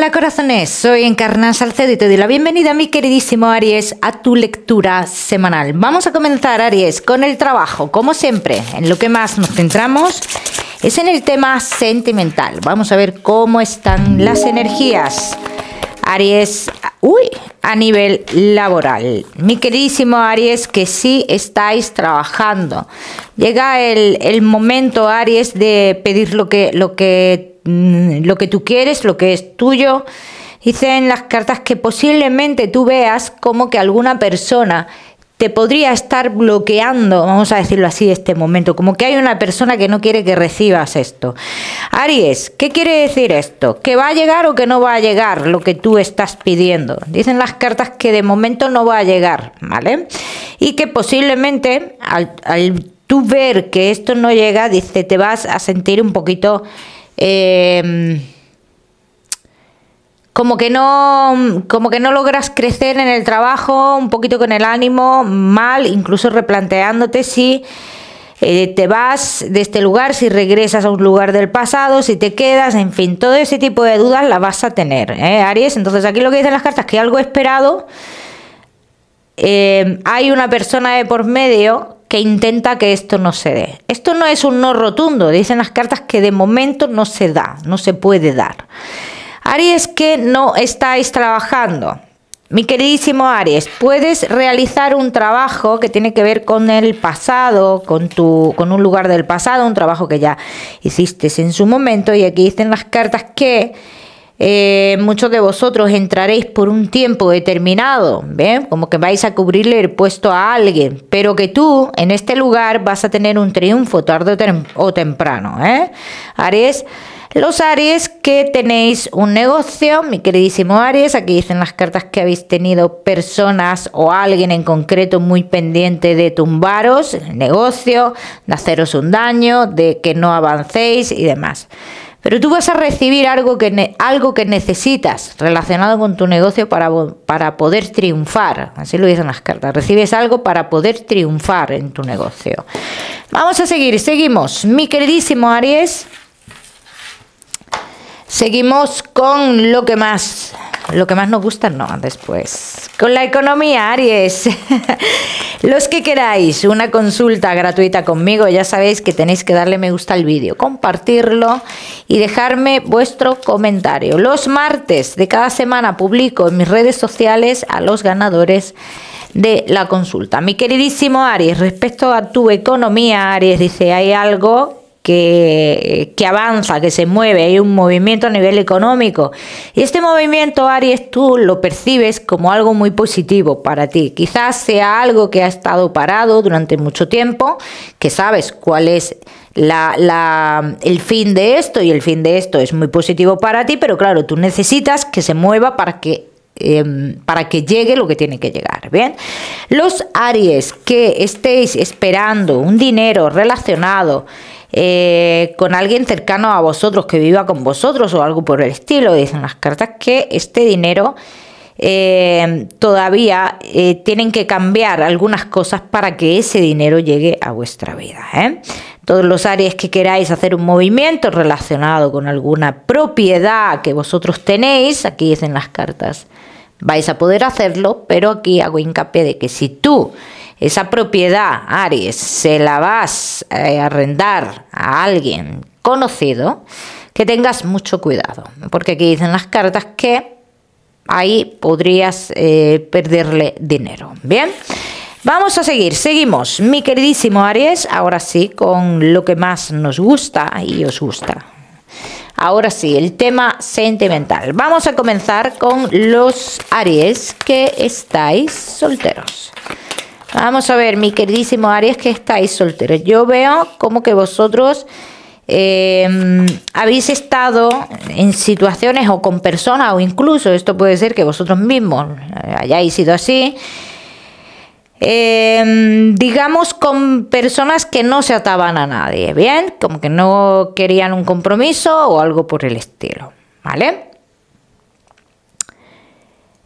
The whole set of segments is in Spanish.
Hola corazones, soy Encarna Salcedo y te doy la bienvenida, mi queridísimo Aries, a tu lectura semanal. Vamos a comenzar, Aries, con el trabajo. Como siempre, en lo que más nos centramos es en el tema sentimental. Vamos a ver cómo están las energías, Aries, a nivel laboral. Mi queridísimo Aries, que sí estáis trabajando. Llega el momento, Aries, de pedir lo que tú quieres, lo que es tuyo. Dicen las cartas que posiblemente tú veas como que alguna persona te podría estar bloqueando, vamos a decirlo así, este momento, como que hay una persona que no quiere que recibas esto. Aries, ¿qué quiere decir esto? ¿Que va a llegar o que no va a llegar lo que tú estás pidiendo? Dicen las cartas que de momento no va a llegar, ¿vale? Y que posiblemente al tú ver que esto no llega, dice, te vas a sentir un poquito como que no logras crecer en el trabajo, un poquito con el ánimo mal, incluso replanteándote si te vas de este lugar, si regresas a un lugar del pasado, si te quedas, en fin, todo ese tipo de dudas las vas a tener, Aries. Entonces aquí lo que dicen las cartas es que algo esperado, hay una persona de por medio que intenta que esto no se dé. Esto no es un no rotundo, dicen las cartas que de momento no se da, no se puede dar. Aries, que no estáis trabajando. Mi queridísimo Aries, puedes realizar un trabajo que tiene que ver con el pasado, con un lugar del pasado, un trabajo que ya hiciste en su momento, y aquí dicen las cartas que muchos de vosotros entraréis por un tiempo determinado, ¿ven? Como que vais a cubrirle el puesto a alguien, pero que tú en este lugar vas a tener un triunfo tarde o temprano, Aries. Los Aries que tenéis un negocio, mi queridísimo Aries, aquí dicen las cartas que habéis tenido personas o alguien en concreto muy pendiente de tumbaros el negocio, de haceros un daño, de que no avancéis y demás. Pero tú vas a recibir algo que necesitas relacionado con tu negocio para poder triunfar. Así lo dicen las cartas. Recibes algo para poder triunfar en tu negocio. Vamos a seguimos. Mi queridísimo Aries, seguimos con lo que más nos gusta, no, después. Con la economía, Aries. Los que queráis una consulta gratuita conmigo, ya sabéis que tenéis que darle me gusta al vídeo, compartirlo y dejarme vuestro comentario. Los martes de cada semana publico en mis redes sociales a los ganadores de la consulta. Mi queridísimo Aries, respecto a tu economía, Aries, dice, hay algo que avanza, que se mueve, hay un movimiento a nivel económico, y este movimiento, Aries, tú lo percibes como algo muy positivo para ti. Quizás sea algo que ha estado parado durante mucho tiempo, que sabes cuál es el fin de esto, y el fin de esto es muy positivo para ti, pero claro, tú necesitas que se mueva para que llegue lo que tiene que llegar. Bien, los Aries que estéis esperando un dinero relacionado con alguien cercano a vosotros, que viva con vosotros o algo por el estilo, dicen las cartas que este dinero todavía tienen que cambiar algunas cosas para que ese dinero llegue a vuestra vida, Todos los Aries que queráis hacer un movimiento relacionado con alguna propiedad que vosotros tenéis, aquí dicen las cartas, vais a poder hacerlo, pero aquí hago hincapié de que si tú esa propiedad, Aries, se la vas a arrendar a alguien conocido, que tengas mucho cuidado, porque aquí dicen las cartas que ahí podrías perderle dinero. Bien, vamos a seguimos, mi queridísimo Aries, ahora sí, con lo que más nos gusta y os gusta. Ahora sí, el tema sentimental. Vamos a comenzar con los Aries que estáis solteros. Vamos a ver, mi queridísimo Aries, que estáis solteros. Yo veo como que vosotros habéis estado en situaciones o con personas, o incluso esto puede ser que vosotros mismos hayáis sido así, digamos, con personas que no se ataban a nadie, ¿bien? Como que no querían un compromiso o algo por el estilo, ¿vale?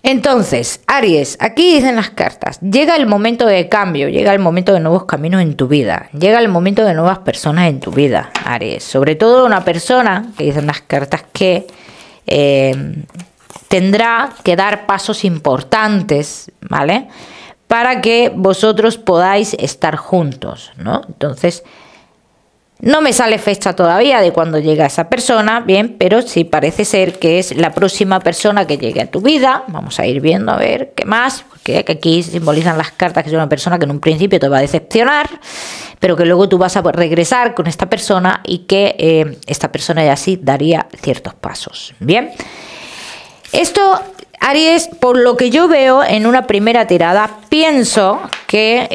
Entonces, Aries, aquí dicen las cartas, llega el momento de cambio, llega el momento de nuevos caminos en tu vida, llega el momento de nuevas personas en tu vida, Aries. Sobre todo una persona, que dicen las cartas, que tendrá que dar pasos importantes, ¿vale? Para que vosotros podáis estar juntos, ¿no? Entonces, no me sale fecha todavía de cuando llega esa persona, bien, pero sí parece ser que es la próxima persona que llegue a tu vida. Vamos a ir viendo a ver qué más, porque aquí simbolizan las cartas que es una persona que en un principio te va a decepcionar, pero que luego tú vas a regresar con esta persona y que esta persona ya sí daría ciertos pasos, bien. Esto, Aries, por lo que yo veo en una primera tirada, pienso que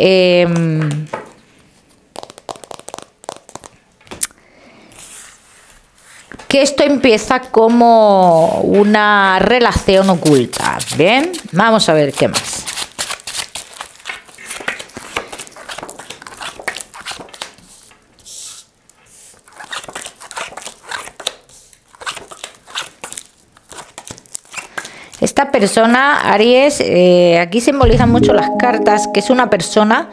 esto empieza como una relación oculta, ¿bien? Vamos a ver qué más. Esta persona, Aries, aquí simbolizan mucho las cartas, que es una persona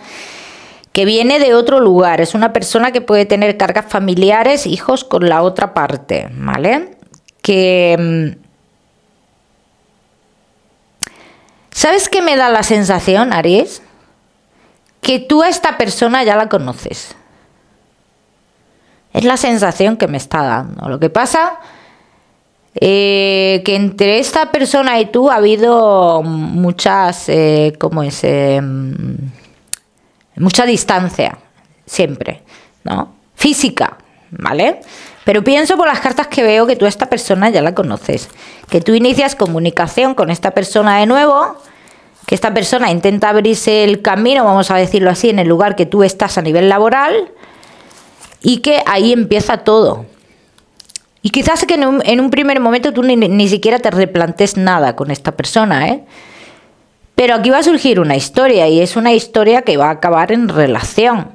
que viene de otro lugar, es una persona que puede tener cargas familiares, hijos con la otra parte, ¿vale? Que ¿sabes qué me da la sensación, Aries? Que tú a esta persona ya la conoces. Es la sensación que me está dando. Lo que pasa que entre esta persona y tú ha habido muchas, mucha distancia, siempre, ¿no? Física, ¿vale? Pero pienso por las cartas que veo que tú a esta persona ya la conoces, que tú inicias comunicación con esta persona de nuevo, que esta persona intenta abrirse el camino, vamos a decirlo así, en el lugar que tú estás a nivel laboral, y que ahí empieza todo. Y quizás que en un primer momento tú ni siquiera te replantes nada con esta persona, ¿eh? Pero aquí va a surgir una historia, y es una historia que va a acabar en relación,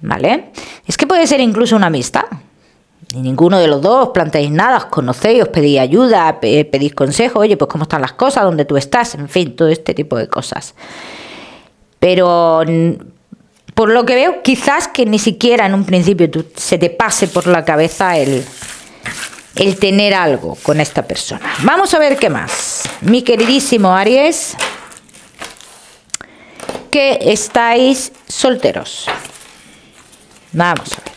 ¿vale? Es que puede ser incluso una amistad. Y ninguno de los dos os planteáis nada, os conocéis, os pedís ayuda, pedís consejo, oye, pues cómo están las cosas, dónde tú estás, en fin, todo este tipo de cosas. Pero por lo que veo, quizás que ni siquiera en un principio se te pase por la cabeza el tener algo con esta persona. Vamos a ver qué más. Mi queridísimo Aries, que estáis solteros. Vamos a ver.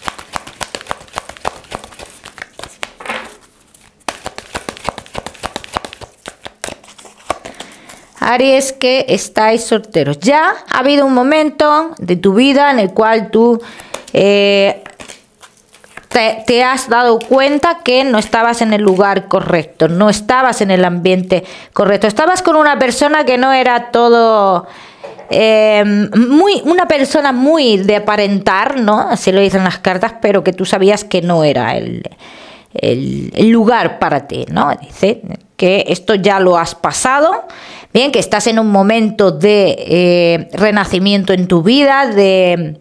Aries, que estáis solteros. Ya ha habido un momento de tu vida en el cual tú te has dado cuenta que no estabas en el lugar correcto, no estabas en el ambiente correcto, estabas con una persona que no era todo una persona muy de aparentar, ¿no? Así lo dicen las cartas, pero que tú sabías que no era el lugar para ti, ¿no? Dice que esto ya lo has pasado, bien, que estás en un momento de renacimiento en tu vida, de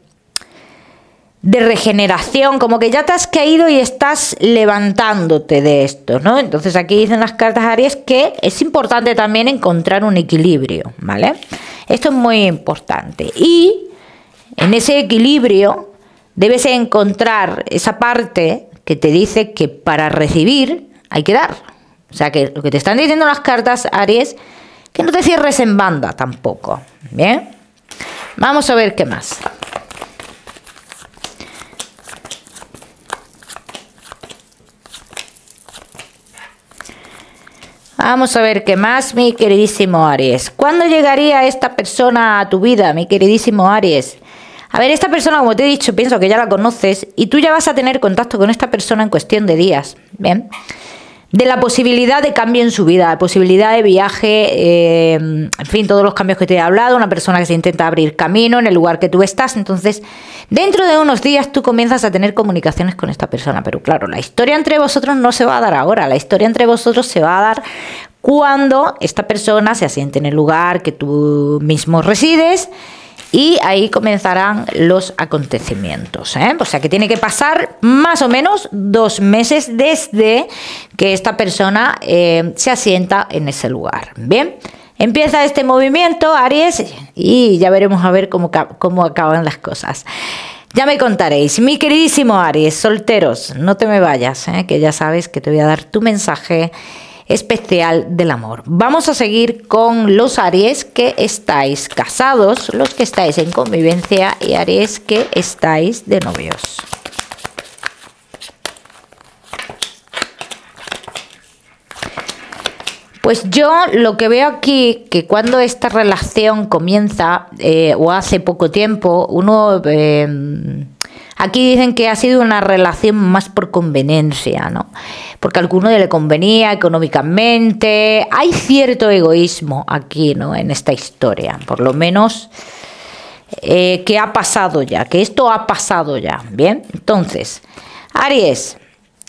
regeneración, como que ya te has caído y estás levantándote de esto, ¿no? Entonces aquí dicen las cartas, Aries, que es importante también encontrar un equilibrio, ¿vale? Esto es muy importante. Y en ese equilibrio debes encontrar esa parte que te dice que para recibir hay que dar. O sea, que lo que te están diciendo las cartas, Aries, que no te cierres en banda tampoco, ¿bien? Vamos a ver qué más. Vamos a ver qué más, mi queridísimo Aries. ¿Cuándo llegaría esta persona a tu vida, mi queridísimo Aries? A ver, esta persona, como te he dicho, pienso que ya la conoces y tú ya vas a tener contacto con esta persona en cuestión de días, ¿bien? De la posibilidad de cambio en su vida, la posibilidad de viaje, en fin, todos los cambios que te he hablado, una persona que se intenta abrir camino en el lugar que tú estás. Entonces, dentro de unos días tú comienzas a tener comunicaciones con esta persona, pero claro, la historia entre vosotros no se va a dar ahora, la historia entre vosotros se va a dar cuando esta persona se asiente en el lugar que tú mismo resides. Y ahí comenzarán los acontecimientos, ¿eh? O sea que tiene que pasar más o menos 2 meses desde que esta persona se asienta en ese lugar. Bien, empieza este movimiento, Aries, y ya veremos a ver cómo acaban las cosas. Ya me contaréis. Mi queridísimo Aries, solteros, no te me vayas, ¿eh? Que ya sabes que te voy a dar tu mensaje especial del amor. Vamos a seguir con los Aries que estáis casados, los que estáis en convivencia y Aries que estáis de novios. Pues yo lo que veo aquí, que cuando esta relación comienza o hace poco tiempo, uno... aquí dicen que ha sido una relación más por conveniencia, ¿no? Porque a alguno le convenía económicamente. Hay cierto egoísmo aquí, ¿no? En esta historia, por lo menos que ha pasado ya, que esto ha pasado ya, ¿bien? Entonces, Aries,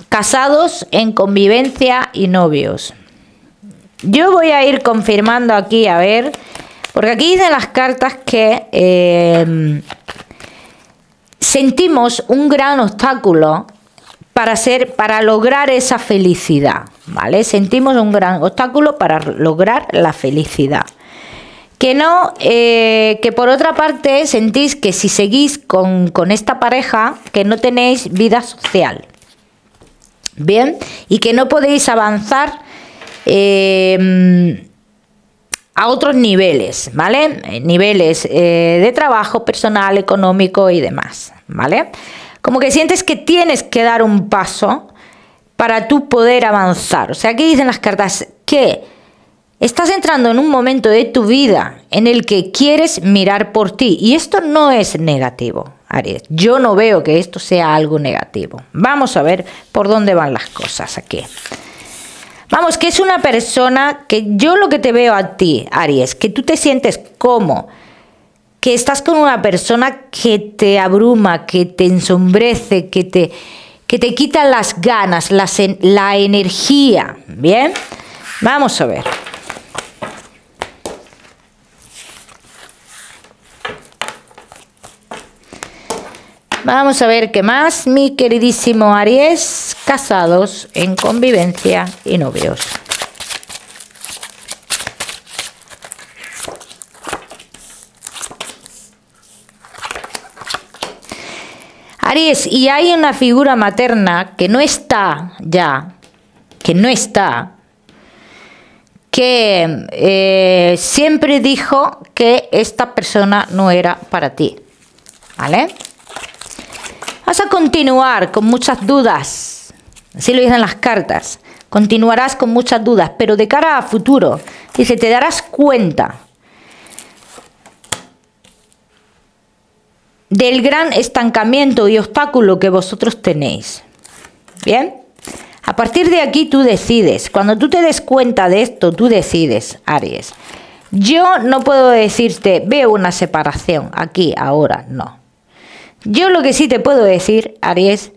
casados en convivencia y novios. Yo voy a ir confirmando aquí, a ver, porque aquí dicen las cartas que sentimos un gran obstáculo para lograr esa felicidad, ¿vale? Sentimos un gran obstáculo para lograr la felicidad. Que no, que por otra parte sentís que si seguís con esta pareja, que no tenéis vida social, ¿bien? Y que no podéis avanzar a otros niveles, ¿vale? Niveles de trabajo personal, económico y demás, ¿vale? Como que sientes que tienes que dar un paso para tú poder avanzar. O sea, aquí dicen las cartas que estás entrando en un momento de tu vida en el que quieres mirar por ti. Y esto no es negativo, Aries. Yo no veo que esto sea algo negativo. Vamos a ver por dónde van las cosas aquí. Vamos, que es una persona que yo lo que te veo a ti, Aries, que tú te sientes como que estás con una persona que te abruma, que te ensombrece, que te quita las ganas, la energía, ¿bien? Vamos a ver. Vamos a ver qué más, mi queridísimo Aries, casados en convivencia y novios. Aries, y hay una figura materna que no está ya, que siempre dijo que esta persona no era para ti, ¿vale? Vas a continuar con muchas dudas, así lo dicen las cartas, continuarás con muchas dudas, pero de cara a futuro, dice, te darás cuenta del gran estancamiento y obstáculo que vosotros tenéis, ¿bien? A partir de aquí tú decides, cuando tú te des cuenta de esto, tú decides, Aries. Yo no puedo decirte, veo una separación aquí, ahora, no. Yo lo que sí te puedo decir, Aries,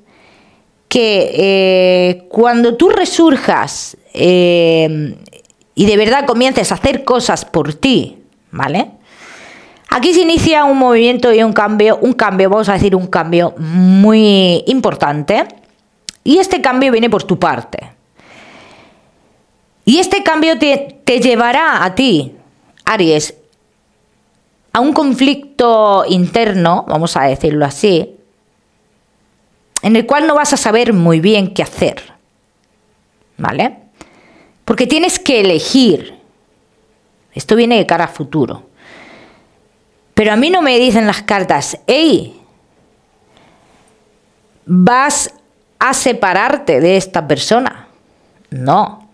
que cuando tú resurjas y de verdad comiences a hacer cosas por ti, ¿vale? Aquí se inicia un movimiento y un cambio, vamos a decir un cambio muy importante. Y este cambio viene por tu parte. Y este cambio te llevará a ti, Aries, a un conflicto interno, vamos a decirlo así, en el cual no vas a saber muy bien qué hacer, ¿vale? Porque tienes que elegir. Esto viene de cara a futuro. Pero a mí no me dicen las cartas, hey, vas a separarte de esta persona. No.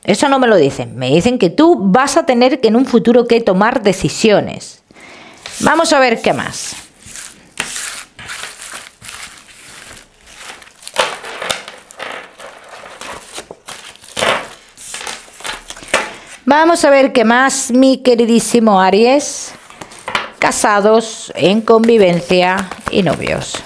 Eso no me lo dicen. Me dicen que tú vas a tener que en un futuro que tomar decisiones. Vamos a ver qué más. Vamos a ver qué más, mi queridísimo Aries, casados en convivencia y novios.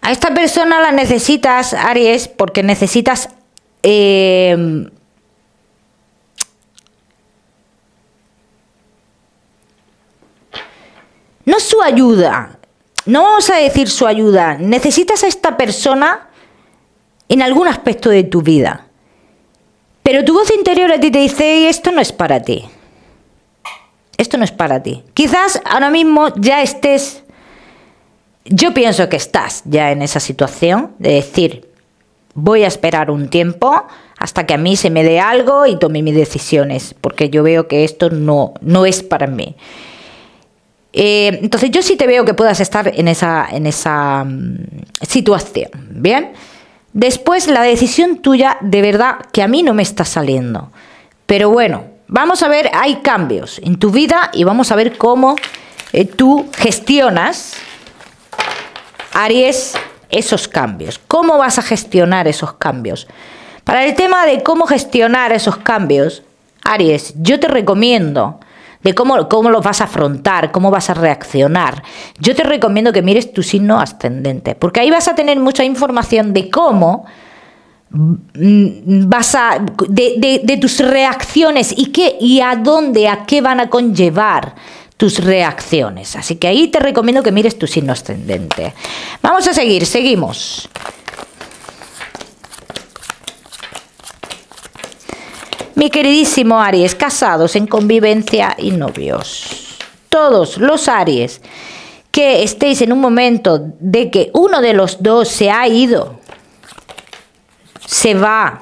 A esta persona la necesitas, Aries, porque necesitas no su ayuda, no vamos a decir su ayuda, necesitas a esta persona en algún aspecto de tu vida. Pero tu voz interior a ti te dice, esto no es para ti. Esto no es para ti. Quizás ahora mismo ya estés, yo pienso que estás ya en esa situación de decir, voy a esperar un tiempo hasta que a mí se me dé algo y tome mis decisiones, porque yo veo que esto no es para mí. Entonces yo sí te veo que puedas estar en esa situación, ¿bien? Después la decisión tuya de verdad que a mí no me está saliendo. Pero bueno, vamos a ver, hay cambios en tu vida y vamos a ver cómo tú gestionas, Aries, esos cambios. ¿Cómo vas a gestionar esos cambios? Para el tema de cómo gestionar esos cambios, Aries, yo te recomiendo de cómo los vas a afrontar, cómo vas a reaccionar. Yo te recomiendo que mires tu signo ascendente, porque ahí vas a tener mucha información de cómo vas a de tus reacciones y a dónde, a qué van a conllevar tus reacciones. Así que ahí te recomiendo que mires tu signo ascendente. Vamos a seguir, seguimos. Mi queridísimo Aries, casados, en convivencia y novios. Todos los Aries que estéis en un momento de que uno de los dos se ha ido, se va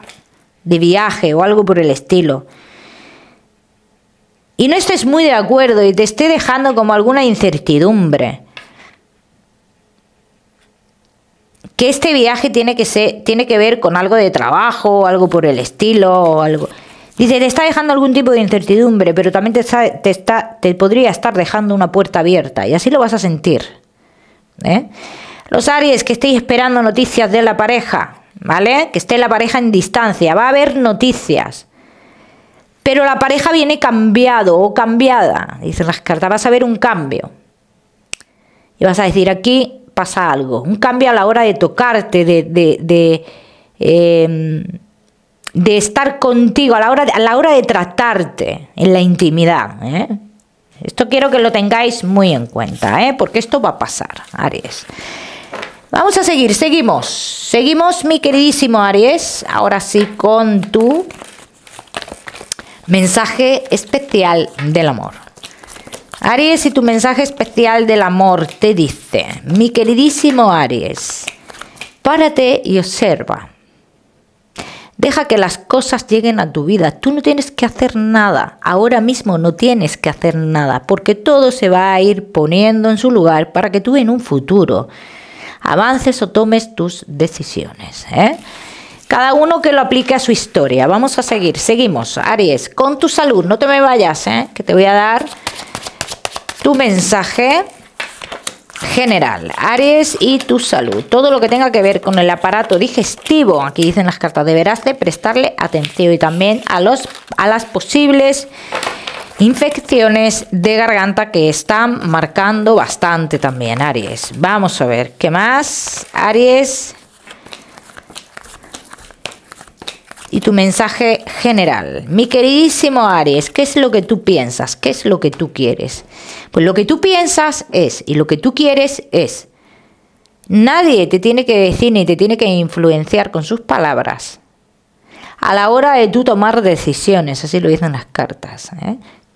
de viaje o algo por el estilo, y no estés muy de acuerdo y te esté dejando como alguna incertidumbre, que este viaje tiene que ver con algo de trabajo o algo por el estilo o algo. Dice, te está dejando algún tipo de incertidumbre, pero también te podría estar dejando una puerta abierta y así lo vas a sentir. Los Aries que estéis esperando noticias de la pareja, ¿vale? Que esté la pareja en distancia, va a haber noticias. Pero la pareja viene cambiado o cambiada, dicen las cartas, vas a ver un cambio. Y vas a decir, aquí pasa algo, un cambio a la hora de tocarte, de estar contigo, a la hora de tratarte en la intimidad. Esto quiero que lo tengáis muy en cuenta, porque esto va a pasar, Aries. Vamos a seguir, seguimos mi queridísimo Aries, ahora sí con tu mensaje especial del amor. Aries, y tu mensaje especial del amor te dice, mi queridísimo Aries, párate y observa. Deja que las cosas lleguen a tu vida. Tú no tienes que hacer nada. Ahora mismo no tienes que hacer nada, porque todo se va a ir poniendo en su lugar para que tú en un futuro avances o tomes tus decisiones. Cada uno que lo aplique a su historia. Vamos a seguir. Seguimos, Aries, con tu salud. No te me vayas, que te voy a dar tu mensaje general, Aries, y tu salud. Todo lo que tenga que ver con el aparato digestivo, aquí dicen las cartas, deberás de prestarle atención, y también a las posibles infecciones de garganta que están marcando bastante también, Aries. Vamos a ver, ¿qué más, Aries? Y tu mensaje general. Mi queridísimo Aries, ¿qué es lo que tú piensas? ¿Qué es lo que tú quieres? Pues lo que tú piensas es, y lo que tú quieres es, nadie te tiene que decir ni te tiene que influenciar con sus palabras a la hora de tú tomar decisiones, así lo dicen las cartas.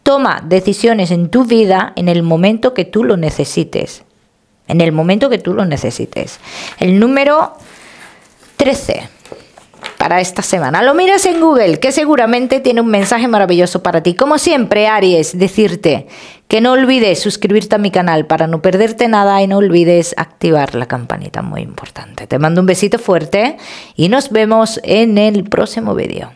Toma decisiones en tu vida en el momento que tú lo necesites. En el momento que tú lo necesites. El número 13. Para esta semana. Lo miras en Google, que seguramente tiene un mensaje maravilloso para ti. Como siempre, Aries, decirte que no olvides suscribirte a mi canal para no perderte nada y no olvides activar la campanita, muy importante. Te mando un besito fuerte y nos vemos en el próximo vídeo.